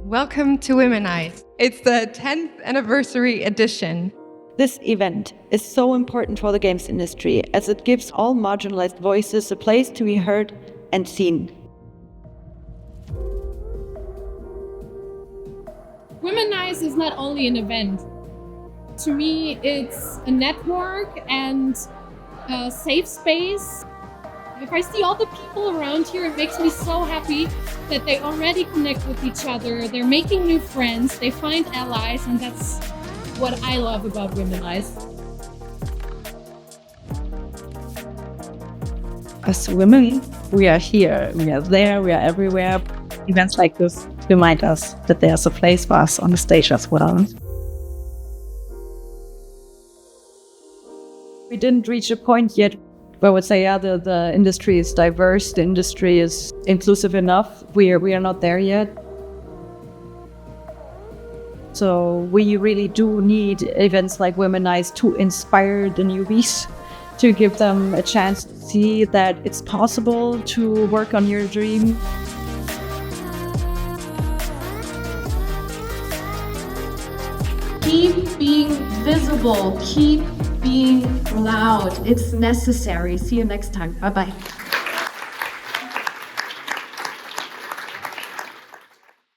Welcome to Womenize. It's the 10th anniversary edition. This event is so important for the games industry as it gives all marginalized voices a place to be heard and seen. Womenize is not only an event. To me, it's a network and a safe space. If I see all the people around here, it makes me so happy that they already connect with each other. They're making new friends, they find allies, and that's what I love about Womenize. As women, we are here, we are there, we are everywhere. Events like this remind us that there's a place for us on the stage as well. We didn't reach a point yet where I would say, the industry is diverse, the industry is inclusive enough. We are not there yet. So we really do need events like Womenize to inspire the newbies, to give them a chance to see that it's possible to work on your dream. Keep being visible, keep being loud. It's necessary. See you next time. Bye-bye.